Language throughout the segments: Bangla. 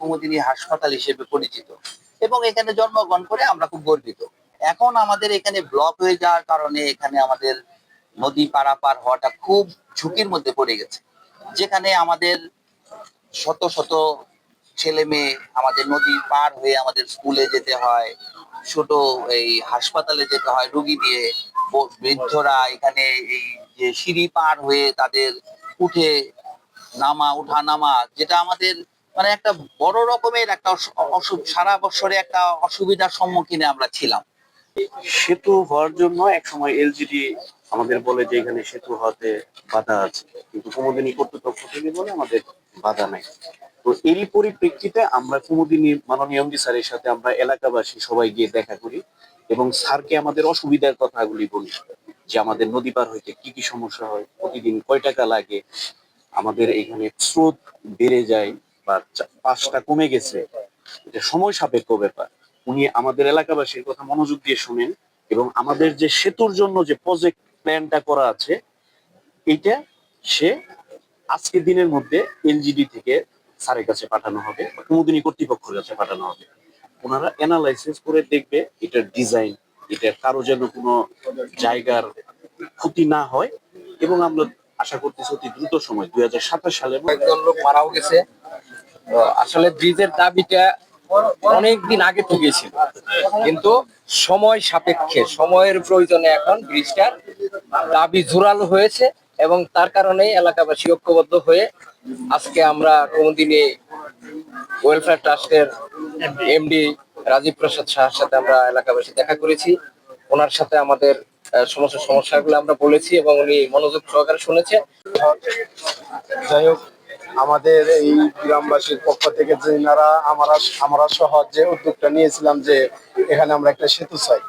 কুমুদিনী হাসপাতাল হিসেবে পরিচিত এবং এখানে জন্মগ্রহণ করে আমরা খুব গর্বিত। এখন আমাদের এখানে ব্লক হয়ে যাওয়ার কারণে এখানে আমাদের নদী পারাপার হওয়াটা খুব ঝুঁকির মধ্যে পড়ে গেছে, যেখানে আমাদের শত শত ছেলে মেয়ে আমাদের নদী পার হয়ে আমাদের স্কুলে যেতে হয়, ছোট এই হাসপাতালে যেতে হয় রুগী দিয়ে। বৃদ্ধরা এখানে এই যে সিঁড়ি পার হয়ে তাদের উঠে নামা উঠা নামা, যেটা আমাদের মানে একটা বড় রকমের একটা সারা বছরে একটা অসুবিধার সম্মুখীনে আমরা ছিলাম। সেতু হওয়ার জন্য এক সময় এলজিডি আমাদের বলে যে এখানে সেতু হতে বাধা আছে, কিন্তু কুমুদিনী কর্তৃপক্ষ থেকে বলে আমাদের বাধা নাই। তো এরই পরিপ্রেক্ষিতে আমরা কুমুদিনী মাননীয় এমডি স্যারের সাথে আমরা এলাকাবাসী সবাই গিয়ে দেখা করি এবং স্যারকে আমাদের অসুবিধার কথাগুলি বলি, যে আমাদের নদী পার হইতে কি কি সমস্যা হয়, প্রতিদিন কয় টাকা লাগে, আমাদের এখানে স্রোত বেড়ে যায় বা পাশটা কমে গেছে, এটা সময় সাপেক্ষ ব্যাপার। উনি আমাদের এলাকাবাসীর কথা মনোযোগ দিয়ে শুনেন এবং আমাদের যে সেতুর জন্য যে প্রজেক্ট প্ল্যানটা করা আছে এইটা সে আজকের দিনের মধ্যে এলজিডি থেকে স্যারের কাছে পাঠানো হবে, কুমুদিনী কর্তৃপক্ষের কাছে পাঠানো হবে। ওনারা অ্যানালাইসিস করে দেখবে এটার ডিজাইন, এটা কারো যেন কোনো জায়গার ক্ষতি না হয় এবং আমরা আশা করতেছি অতি দ্রুত সময় 2027 সালে একজন লোক মারাও গেছে। আসলে ব্রিজের দাবিটা অনেকদিন আগে থেকে ছিল, কিন্তু সময় সাপেক্ষে সময়ের প্রয়োজনে এখন ব্রিজটার দাবি জোরালো হয়েছে এবং তার কারণেই এলাকাবাসী ঐক্যবদ্ধ হয়ে আজকে আমরা কুমুদিনী ওয়েলফেয়ার ট্রাস্টের এমডি রাজীব প্রসাদ সাহার সাথে আমরা এলাকাবাসী দেখা করেছি। ওনার সাথে আমাদের সমস্ত সমস্যাগুলো আমরা বলেছি এবং উনি মনোযোগ সহকারে শুনেছে। যাই হোক, আমাদের এই গ্রামবাসীর পক্ষ থেকে যারা আমরা সহ যে উদ্যোগটা নিয়েছিলাম যে এখানে আমরা একটা সেতু চাই,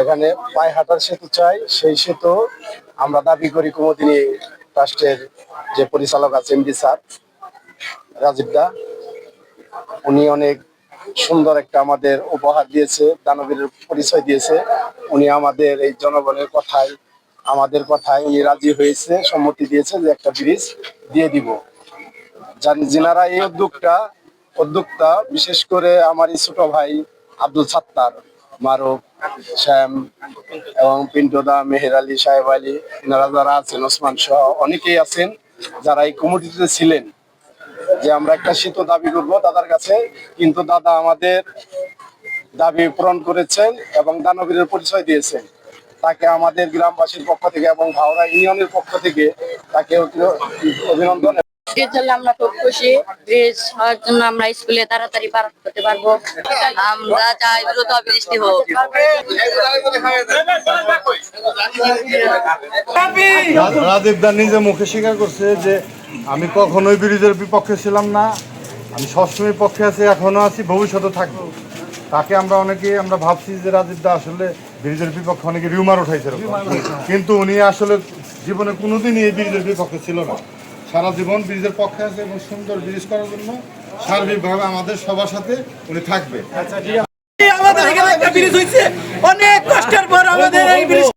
এখানে পায়ে হাঁটার সেতু চাই, সেই সেতু আমরা দাবি করি কুমুদিনী ট্রাস্টের যে পরিচালক আছে এমডি স্যার রাজীব দা, উনি অনেক সুন্দর একটা আমাদের উপহার দিয়েছে, দানবীরের পরিচয় দিয়েছে। উনি আমাদের এই জনগণের কথায় আমাদের কথায় উনি রাজি হয়েছে, সম্মতি দিয়েছে যে একটা ব্রিজ দিয়ে দিব। যিনারা এই উদ্যোক্তা বিশেষ করে আমার এই ছোট ভাই আব্দুল সাত্তার, মারুফ, শ্যাম এবং পিন্টুদা, মেহের আলী, সাহেব আলী, এনারা যারা আছেন, ওসমান সহ অনেকেই আছেন যারা এই কমিটিতে ছিলেন যে আমরা একটা সেতু দাবি করবো দাদার কাছে, কিন্তু দাদা আমাদের দাবি পূরণ করেছেন এবং দানবীরের পরিচয় দিয়েছেন। তাকে আমাদের গ্রামবাসীর পক্ষ থেকে এবং ভাওরা ইউনিয়নের পক্ষ থেকে তাকে অভিনন্দন। আমরা খুব খুশি, ব্রিজ হওয়ার জন্য আমরা স্কুলে তাড়াতাড়ি পার করতে পারবো। আমরা চাই দ্রুত বৃষ্টি হোক। রাজীব দা নিজে মুখে স্বীকার করছে যে আমি কখনোই ব্রিজের বিপক্ষে ছিলাম না, আমি সবসময় পক্ষে আছি, এখনো আছি, ভবিষ্যতে থাকবো। তাকে আমরা ভাবছি যে রাজীব দা আসলে ব্রিজের বিপক্ষে অনেকে রিউমার উঠাইছে, কিন্তু উনি আসলে জীবনে কোনোদিনই এই ব্রিজের বিপক্ষে ছিল না। সারা জীবন ব্রিজের পক্ষে আছে এবং সুন্দর ব্রিজ করার জন্য সার্বিকভাবে আমাদের সবার সাথে উনি থাকবে। আমাদের এখানে একটা ব্রিজ হয়েছে, অনেক কষ্টের পর আমাদের এই ব্রিজ